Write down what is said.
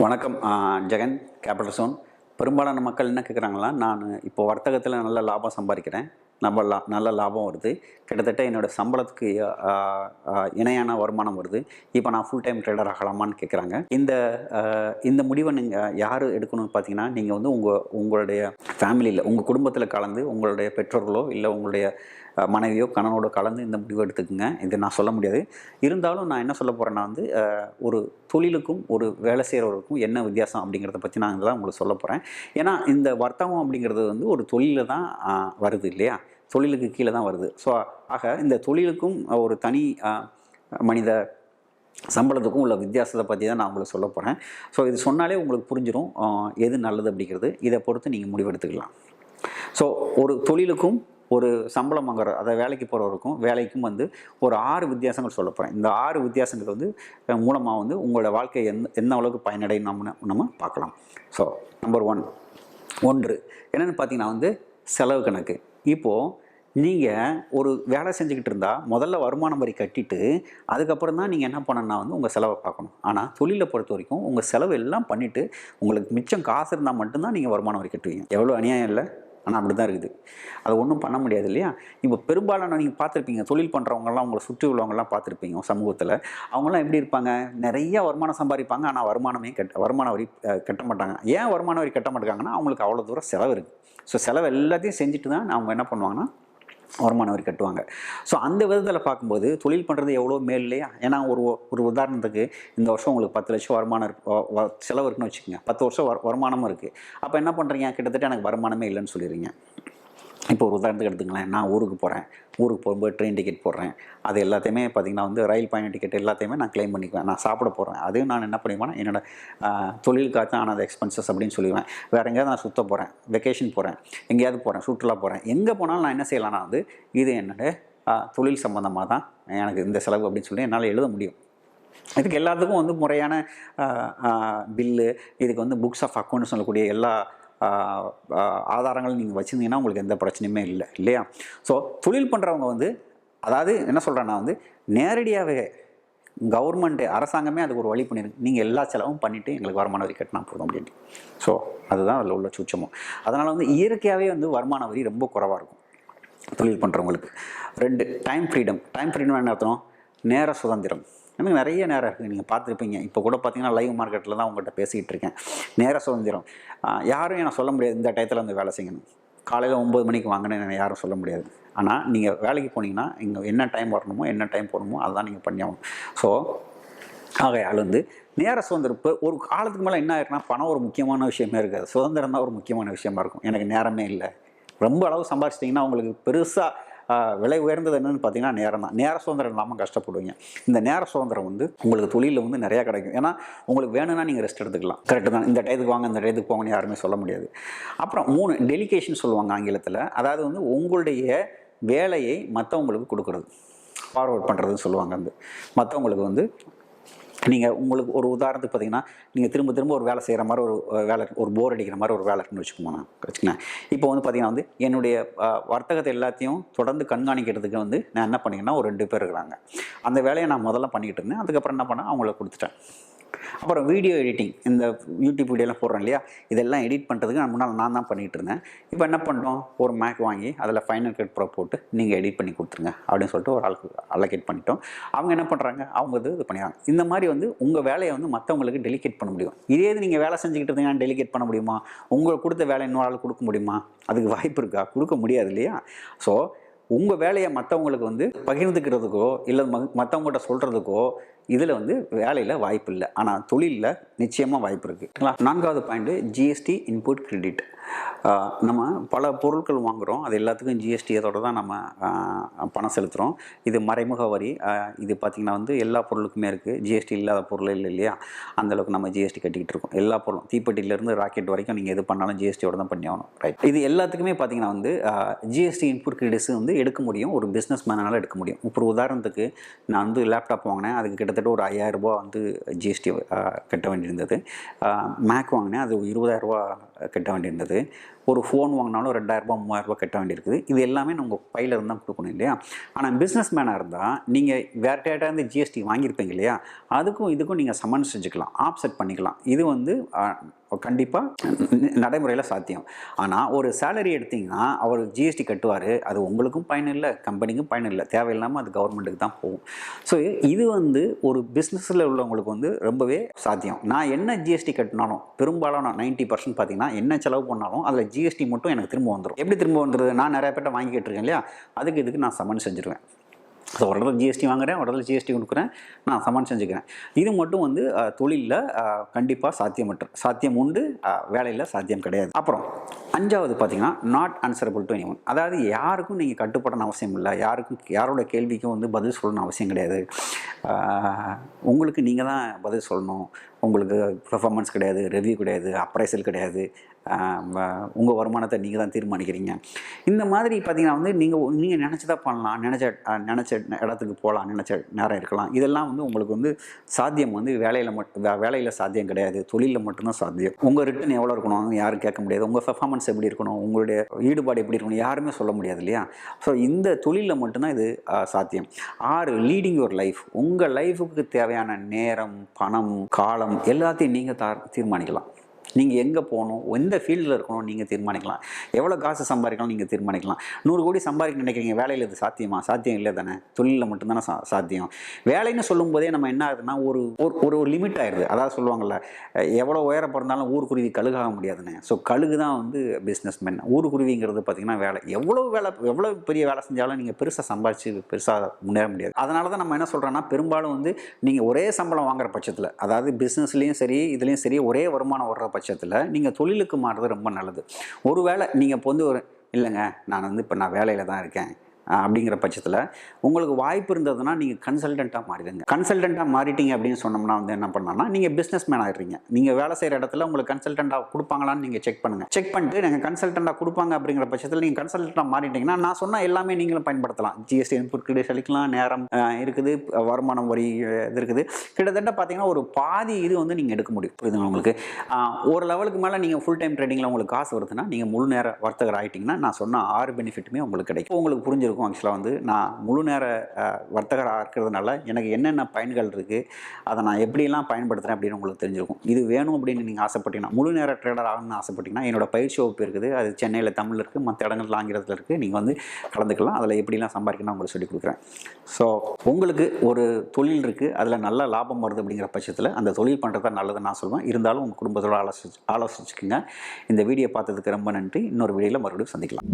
வணக்கம். Jagan capital zone. பெரும்பாலான மக்கள் என்ன கேட்குறாங்களா, நான் இப்போ வர்த்தகத்தில் நல்ல லாபம் சம்பாதிக்கிறேன், நல்ல லாபம் வருது, கிட்டத்தட்ட என்னோடய சம்பளத்துக்கு இணையான வருமானம் வருது, இப்போ நான் ஃபுல் டைம் ட்ரேடர் ஆகலாமான்னு கேட்குறாங்க. இந்த முடிவை நீங்கள் யார் எடுக்கணும்னு பார்த்தீங்கன்னா, நீங்கள் வந்து உங்களுடைய ஃபேமிலியில், உங்கள் குடும்பத்தில் கலந்து உங்களுடைய பெற்றோர்களோ இல்லை உங்களுடைய மனைவியோ கணவனோட கலந்து இந்த முடிவு எடுத்துக்குங்க. இது நான் சொல்ல முடியாது. இருந்தாலும் நான் என்ன சொல்ல போகிறேன்னா வந்து, ஒரு தொழிலுக்கும் ஒரு வேலை செய்கிறவருக்கும் என்ன வித்தியாசம் அப்படிங்கிறத பற்றி நான் தான் உங்களுக்கு சொல்ல போகிறேன். ஏன்னா இந்த வர்த்தகம் அப்படிங்கிறது வந்து ஒரு தொழிலில் தான் வருது இல்லையா, தொழிலுக்கு கீழே தான் வருது. ஸோ ஆக இந்த தொழிலுக்கும் ஒரு தனி மனித சம்பளத்துக்கும் உள்ள வித்தியாசத்தை பற்றி தான் நான் உங்களுக்கு சொல்ல போகிறேன். ஸோ இது சொன்னாலே உங்களுக்கு புரிஞ்சிடும் எது நல்லது அப்படிங்கிறது. இதை பொறுத்து நீங்கள் முடிவெடுத்துக்கலாம். ஸோ ஒரு தொழிலுக்கும் ஒரு சம்பளம் வாங்குற அதை வேலைக்கு போகிறவருக்கும் வேலைக்கும் வந்து ஒரு 6 வித்தியாசங்கள் சொல்ல போகிறேன். இந்த 6 வித்தியாசங்கள் வந்து மூலமாக வந்து உங்களோட வாழ்க்கை எந்த அளவுக்கு பயனடையும் நம்ம பார்க்கலாம். ஸோ நம்பர் 1 என்னென்னு பார்த்தீங்கன்னா வந்து செலவு கணக்கு. இப்போது நீங்கள் ஒரு வேலை செஞ்சுக்கிட்டு இருந்தால் முதல்ல வருமான வரி கட்டிட்டு அதுக்கப்புறம் தான் நீங்கள் என்ன பண்ணணும்னா வந்து உங்கள் செலவை பார்க்கணும். ஆனால் தொழிலை பொறுத்த வரைக்கும் உங்கள் செலவு எல்லாம் பண்ணிவிட்டு உங்களுக்கு மிச்சம் காசு இருந்தால் மட்டும்தான் நீங்கள் வருமான வரி கட்டுவீங்க. எவ்வளோ அநியாயம் இல்லை? ஆனால் அப்படி தான் இருக்குது. அது ஒன்றும் பண்ண முடியாது இல்லையா? இப்போ பெரும்பாலான நீங்கள் பார்த்துருப்பீங்க, தொழில் பண்ணுறவங்கலாம் உங்களை சுற்றி உள்ளவங்கலாம் பார்த்துருப்பீங்க சமூகத்தில். அவங்களாம் எப்படி இருப்பாங்க, நிறைய வருமானம் சம்பாதிப்பாங்க, ஆனால் வருமான வரி கட்ட மாட்டாங்க. ஏன் வருமான வரி கட்ட மாட்டாங்கன்னா அவங்களுக்கு அவ்வளோ தூரம் செலவு இருக்குது. ஸோ செலவு எல்லாத்தையும் செஞ்சுட்டு தான் அவங்க என்ன பண்ணுவாங்கன்னா வருமான வரி கட்டுவாங்க. ஸோ அந்த விதத்தில் பார்க்கும்போது தொழில் பண்ணுறது எவ்வளோ மேல் இல்லையா? ஏன்னா ஒரு உதாரணத்துக்கு இந்த வருஷம் உங்களுக்கு 10 லட்சம் வருமானம் செலவு இருக்குன்னு வச்சுக்கோங்க. 10 வருஷம் வருமானமும் இருக்குது. அப்போ என்ன பண்ணுறீங்க, கிட்டத்தட்ட எனக்கு வருமானமே இல்லைன்னு சொல்லிடுறீங்க. இப்போ ஒரு உதாரணத்துக்கு எடுத்துங்களேன், நான் ஊருக்கு போகும்போது ட்ரெயின் டிக்கெட் போடுறேன், அது எல்லாத்தையுமே பார்த்திங்கன்னா வந்து ரயில் பயண டிக்கெட் எல்லாத்தையுமே நான் கிளைம் பண்ணிக்குவேன். நான் சாப்பிட போகிறேன், அதையும் நான் என்ன பண்ணிக்குவேன்னா என்னோடய தொழிலுக்காக ஆனது எக்ஸ்பென்சஸ் அப்படின்னு சொல்லிடுவேன். வேறு எங்கேயாவது நான் சுற்ற போகிறேன், வெக்கேஷன் போகிறேன், எங்கேயாவது போகிறேன், சுற்றுலா போகிறேன், எங்கே போனாலும் நான் என்ன செய்யலாம்னா வந்து இது என்னோடய தொழில் சம்மந்தமாக தான் எனக்கு இந்த செலவு அப்படின்னு சொல்லி என்னால் எழுத முடியும். இதுக்கு எல்லாத்துக்கும் வந்து முறையான பில்லு, இதுக்கு வந்து புக்ஸ் ஆஃப் அக்கௌண்ட்னு சொல்லக்கூடிய எல்லா ஆதாரங்கள் நீங்கள் வச்சுருந்தீங்கன்னா உங்களுக்கு எந்த பிரச்சனையுமே இல்லை இல்லையா? ஸோ தொழில் பண்ணுறவங்க வந்து அதாவது என்ன சொல்கிறேன்னா வந்து நேரடியாகவே கவர்மெண்ட்டு அரசாங்கமே அதுக்கு ஒரு வழி பண்ணியிருக்கு, நீங்கள் எல்லா செலவும் பண்ணிவிட்டு எங்களுக்கு வருமான வரி கட்டினா போதும் அப்படின்ட்டு. ஸோ அதுதான் அதில் உள்ள சூட்சமும். அதனால் வந்து இயற்கையாகவே வந்து வருமான வரி ரொம்ப குறைவாக இருக்கும் தொழில் பண்ணுறவங்களுக்கு. 2 டைம் ஃப்ரீடம் என்ன அர்த்தம்? நேர சுதந்திரம். எனக்கு நிறைய நேரம் இருக்குது, நீங்கள் பார்த்துருப்பீங்க. இப்போ கூட பார்த்தீங்கன்னா லைவ் மார்க்கெட்டில் தான் உங்கள்கிட்ட பேசிக்கிட்டு இருக்கேன். நேர சுதந்திரம் யாரும் என்ன சொல்ல முடியாது, இந்த டயத்தில் வந்து வேலை செய்யணும், காலையில் 9 மணிக்கு வாங்கணும்னு யாரும் சொல்ல முடியாது. ஆனால் நீங்கள் வேலைக்கு போனீங்கன்னா இங்கே என்ன டைம் வரணுமோ என்ன டைம் போகணுமோ அதுதான் நீங்கள் பண்ணி ஆகணும். ஸோ ஆகையால் வந்து நேர சுதந்திரம் இப்போ ஒரு காலத்துக்கு மேலே என்ன ஆயிருக்குன்னா பணம் ஒரு முக்கியமான விஷயமே இருக்காது, சுதந்திரம் தான் ஒரு முக்கியமான விஷயமா இருக்கும். எனக்கு நேரமே இல்லை, ரொம்ப அளவு சம்பாதிச்சிட்டிங்கன்னா உங்களுக்கு பெருசாக விலை உயர்ந்தது என்னென்னு பார்த்தீங்கன்னா நேரம் தான். நேர சுதந்திரம் இல்லாமல் கஷ்டப்படுவீங்க. இந்த நேர சுதந்திரம் வந்து உங்களுக்கு தொழிலில் வந்து நிறையா கிடைக்கும். ஏன்னா உங்களுக்கு வேணும்னா நீங்கள் ரெஸ்ட் எடுத்துக்கலாம். கரெக்டு தான். இந்த டயத்துக்கு வாங்க, இந்த டயத்துக்கு போங்கன்னு யாருமே சொல்ல முடியாது. அப்புறம் 3 டெலிகேஷன் சொல்லுவாங்க ஆங்கிலத்தில். அதாவது வந்து உங்களுடைய வேலையை மற்றவங்களுக்கு கொடுக்குறது, ஃபார்வர்ட் பண்ணுறதுன்னு சொல்லுவாங்க. வந்து மற்றவங்களுக்கு வந்து நீங்கள் உங்களுக்கு ஒரு உதாரணத்துக்கு பார்த்தீங்கன்னா, நீங்கள் திரும்ப ஒரு வேலை செய்கிற மாதிரி ஒரு போர் அடிக்கிற மாதிரி ஒரு வேலை இருக்குன்னு வச்சுக்கோங்களேன். இப்போ வந்து பார்த்தீங்கன்னா வந்து என்னுடைய வர்த்தகத்தை எல்லாத்தையும் தொடர்ந்து கண்காணிக்கிறதுக்கு வந்து நான் என்ன பண்ணிங்கன்னா ஒரு 2 பேர் இருக்கிறாங்க. அந்த வேலையை நான் முதல்ல பண்ணிக்கிட்டு இருந்தேன். அதுக்கப்புறம் என்ன பண்ணேன், அவங்கள கொடுத்துட்டேன். அப்புறம் வீடியோ எடிட்டிங், இந்த யூடியூப் வீடியோலாம் போடுறேன் இல்லையா, இதெல்லாம் எடிட் பண்ணுறதுக்கு முன்னால் நான் தான் பண்ணிகிட்டு இருந்தேன். இப்போ என்ன பண்ணுறோம், ஒரு மேக் வாங்கி அதில் ஃபைனல் கட் ப்ரோ போட்டு நீங்கள் எடிட் பண்ணி கொடுத்துருங்க அப்படின்னு சொல்லிட்டு ஒரு ஆளுக்கு அலோகேட் பண்ணிட்டோம். அவங்க என்ன பண்ணுறாங்க, அவங்க இது பண்ணிடுறாங்க. இந்த மாதிரி வந்து உங்கள் வேலையை வந்து மற்றவங்களுக்கு டெலிகேட் பண்ண முடியும். இதே இது நீங்கள் வேலை செஞ்சுக்கிட்டு இருந்தீங்கன்னா டெலிகேட் பண்ண முடியுமா? உங்களுக்கு கொடுத்த வேலை இன்னொரு ஆள் கொடுக்க முடியுமா? அதுக்கு வாய்ப்பு இருக்கா? கொடுக்க முடியாது இல்லையா? ஸோ உங்கள் வேலையை மற்றவங்களுக்கு வந்து பகிர்ந்துக்கிறதுக்கோ இல்லை மற்றவங்கள்ட்ட சொல்கிறதுக்கோ இதில் வந்து வேலையில் வாய்ப்பு இல்லை. ஆனால் தொழிலில் நிச்சயமாக வாய்ப்பு இருக்குது. 4வது பாயிண்ட்டு ஜிஎஸ்டி இன்புட் கிரெடிட். நம்ம பல பொருட்கள் வாங்குகிறோம், அது எல்லாத்துக்கும் ஜிஎஸ்டியத்தோடு தான் நம்ம பணம் செலுத்துகிறோம். இது மறைமுக வரி. இது பார்த்திங்கன்னா வந்து எல்லா பொருளுக்குமே இருக்குது. ஜிஎஸ்டி இல்லாத பொருள் இல்லை இல்லையா? அந்தளவுக்கு நம்ம ஜிஎஸ்டி கட்டிக்கிட்டு இருக்கோம். எல்லா பொருளும் தீப்பெட்டியிலேருந்து ராக்கெட் வரைக்கும் நீங்கள் எது பண்ணாலும் ஜிஎஸ்டியோடு தான் பண்ணி ஆகணும். ரைட். இது எல்லாத்துக்குமே பார்த்திங்கன்னா வந்து ஜிஎஸ்டி இன்புட் கிரெடிட்ஸ் வந்து எடுக்க முடியும், ஒரு பிஸ்னஸ் மேனால் எடுக்க முடியும். இப்போ உதாரணத்துக்கு நான் வந்து லேப்டாப் வாங்கினேன், அதுக்கு கிட்டத்தட்ட ஒரு 5000 ரூபா வந்து ஜிஎஸ்டி கட்ட வேண்டியிருந்தது. மேக் வாங்கினேன், அது 20,000 ரூபா கட்ட வேண்டியிருந்தது. ஒரு ஃபோன் வாங்கினாலும் ரூ. 2000 3000 கட்ட வேண்டியிருக்குது. இது எல்லாமே உங்கள் பையில இருந்து தான் கொடுக்கணும் இல்லையா? ஆனால் பிஸ்னஸ் மேனாக இருந்தால் நீங்கள் வேறு டேட்டாந்து ஜிஎஸ்டி வாங்கியிருப்பீங்க இல்லையா? அதுக்கும் இதுக்கும் நீங்கள் சமன்ஸ் செஞ்சுக்கலாம், ஆப்செட் பண்ணிக்கலாம். இது வந்து கண்டிப்பாக நடைமுறையில் சாத்தியம். ஆனால் ஒரு சேலரி எடுத்திங்கன்னா அவர் ஜிஎஸ்டி கட்டுவார். அது உங்களுக்கும் பயன் இல்லை, கம்பெனிக்கும் பயன் இல்லை, தேவையில்லாமல் அது கவர்மெண்ட்டுக்கு தான் போகும். ஸோ இது வந்து ஒரு பிஸ்னஸில் உள்ளவங்களுக்கு வந்து ரொம்பவே சாத்தியம். நான் என்ன ஜிஎஸ்டி கட்டினாலும் பெரும்பாலான 90% பார்த்தீங்கன்னா என்ன செலவு பண்ணாலும் அதில் ஜிஎஸ்டி மட்டும் எனக்கு திரும்ப வந்துடும். எப்படி திரும்ப வந்துடுது? நான் நிறைய பேர்ட்ட வாங்கி கேட்டிருக்கேன் இல்லையா? இதுக்கு நான் சமன் செஞ்சுருவேன். ஸோ ஒரு இடத்துல ஜிஎஸ்டி வாங்குறேன், ஒரு இடத்துல ஜிஎஸ்டி கொடுக்குறேன், நான் சமன் செஞ்சுக்கிறேன். இது மட்டும் வந்து தொழிலில் கண்டிப்பாக சாத்தியம் உண்டு, வேலையில் சாத்தியம் கிடையாது. அப்புறம் 5வது பார்த்தீங்கன்னா நாட் ஆன்சரபிள் டு எனிஒன். அதாவது யாருக்கும் நீங்கள் கட்டுப்படணும் அவசியம் இல்லை, யாரோட கேள்விக்கும் வந்து பதில் சொல்லணும்னு அவசியம் கிடையாது. உங்களுக்கு நீங்கள் தான் பதில் சொல்லணும். உங்களுக்கு பெர்ஃபார்மன்ஸ் கிடையாது, ரிவ்யூ கிடையாது, அப்ரைசல் கிடையாது, உங்கள் வருமானத்தை நீங்கள் தான் தீர்மானிக்கிறீங்க. இந்த மாதிரி பார்த்தீங்கன்னா வந்து நீங்கள் நினச்சதா பண்ணலாம், நினச்ச இடத்துக்கு போகலாம், நினச்ச நேரம் இருக்கலாம். இதெல்லாம் வந்து உங்களுக்கு வந்து சாத்தியம் வந்து வேலையில் சாத்தியம் கிடையாது, தொழிலில் மட்டும்தான் சாத்தியம். உங்கள் ரிட்டர்ன் எவ்வளோ இருக்கணும் யாரும் கேட்க முடியாது, உங்கள் பெர்ஃபார்மன்ஸ் எப்படி இருக்கணும், உங்களுடைய ஈடுபாடு எப்படி இருக்கணும் யாருமே சொல்ல முடியாது இல்லையா? ஸோ இந்த தொழிலில் மட்டும்தான் இது சாத்தியம். 6 லீடிங் யுவர் லைஃப். உங்கள் லைஃபுக்கு தேவையான நேரம், பணம், காலம் எல்லாத்தையும் நீங்கள் தீர்மானிக்கலாம். நீங்கள் எங்கே போகணும், எந்த ஃபீல்டில் இருக்கணும் நீங்கள் தீர்மானிக்கலாம். எவ்வளோ காசு சம்பாதிக்கலாம் நீங்கள் தீர்மானிக்கலாம். 100 கோடி சம்பாதிக்க நினைக்கிறீங்க, வேலையில் இது சாத்தியமா? சாத்தியம் இல்லை தானே. தொழிலில் மட்டும்தானே சாத்தியம். வேலைன்னு சொல்லும்போதே நம்ம என்ன ஆகுதுன்னா ஒரு லிமிட் ஆயிடுது. அதாவது சொல்லுவாங்கள்ல, எவ்வளோ உயர பிறந்தாலும் ஊர்க்குருவி கழுகாக முடியாதுன்னு. ஸோ கழுகு தான் வந்து பிஸ்னஸ் மேன். ஊர்க்குருவிங்கிறது பார்த்திங்கன்னா வேலை. எவ்வளோ பெரிய வேலை செஞ்சாலும் நீங்கள் பெருசாக சம்பாதிச்சு பெருசாக முன்னேற முடியாது. அதனால தான் நம்ம என்ன சொல்கிறோன்னா, பெரும்பாலும் வந்து நீங்கள் ஒரே சம்பளம் வாங்குற பட்சத்தில், அதாவது பிஸ்னஸ்லேயும் சரி இதுலேயும் சரி ஒரே வருமானம் வர்ற பட்சத்தில் நீங்கள் தொழிலுக்கு மாறுறது ரொம்ப நல்லது. ஒருவேளை நீங்கள் இப்போ வந்து இல்லைங்க நான் வேலையில் தான் இருக்கேன் அப்படிங்கிற பட்சத்தில் உங்களுக்கு வாய்ப்பு இருந்ததுன்னா நீங்கள் கன்சல்டண்ட்டாக மாறிடுங்க. கன்சல்டண்ட்டாக மாறிட்டீங்க அப்படின்னு சொன்னோம்னா வந்து என்ன பண்ணான்னா, நீங்கள் பிஸ்னஸ் மேன் ஆகிடுறீங்க. நீங்கள் வேலை செய்கிற இடத்துல உங்களுக்கு கன்சல்டண்ட்டாக கொடுப்பாங்களான்னு நீங்கள் செக் பண்ணுங்கள். செக் பண்ணிட்டு நீங்கள் கன்சல்டண்ட்டாக கொடுப்பாங்க அப்படிங்கிற பட்சத்தில் நீங்கள் கன்சல்டண்ட்டாக மாறிட்டீங்கன்னா நான் சொன்ன எல்லாமே நீங்களும் பயன்படுத்தலாம். ஜிஎஸ்டி இன்புட் கிரெடிட் அளிக்கலாம், நேரம் இருக்குது, வருமானம் வரி இது இருக்குது. கிட்டத்தட்ட பார்த்தீங்கன்னா ஒரு பாதி இது வந்து நீங்கள் எடுக்க முடியும். புரியுதுங்க உங்களுக்கு? ஒரு லெவலுக்கு மேலே நீங்கள் ஃபுல் டைம் ட்ரேடிங்கில் உங்களுக்கு காசு வருதுன்னா நீங்கள் முழு நேர வர்த்தகர் ஆகிட்டிங்கன்னா நான் சொன்ன 6 பெனிஃபிட்டுமே உங்களுக்கு கிடைக்கும். உங்களுக்கு புரிஞ்சிருக்கும். ஆக்சுவலாக வந்து நான் முழு நேர வர்த்தகராக இருக்கிறதுனால எனக்கு என்னென்ன பயன்கள் இருக்குது, அதை நான் எப்படிலாம் பயன்படுத்துகிறேன் அப்படின்னு உங்களுக்கு தெரிஞ்சிருக்கும். இது வேணும் அப்படின்னு நீங்கள் ஆசைப்பட்டீங்கன்னா, முழு நேர ட்ரேடர் ஆகணும்னு ஆசைப்பட்டீங்கன்னா என்னோட பயிற்சி வகுப்பு இருக்குது. அது சென்னையில் தமிழ் இருக்குது, மற்ற இடங்கள் ஆங்கிலத்தில் இருக்குது. நீங்கள் வந்து கலந்துக்கலாம். அதில் எப்படிலாம் சம்பாதிக்கணும் உங்களுக்கு சொல்லிக் கொடுக்குறேன். ஸோ உங்களுக்கு ஒரு தொழில் இருக்குது, அதில் நல்ல லாபம் வருது அப்படிங்கிற பட்சத்தில் அந்த தொழில் பண்ணுறது தான் நல்லதுன்னு நான் சொல்லுவேன். இருந்தாலும் உங்கள் குடும்பத்தோடு ஆலோசிச்சுக்குங்க. இந்த வீடியோ பார்த்ததுக்கு ரொம்ப நன்றி. இன்னொரு வீடியோவில் மறுபடியும் சந்திக்கலாம்.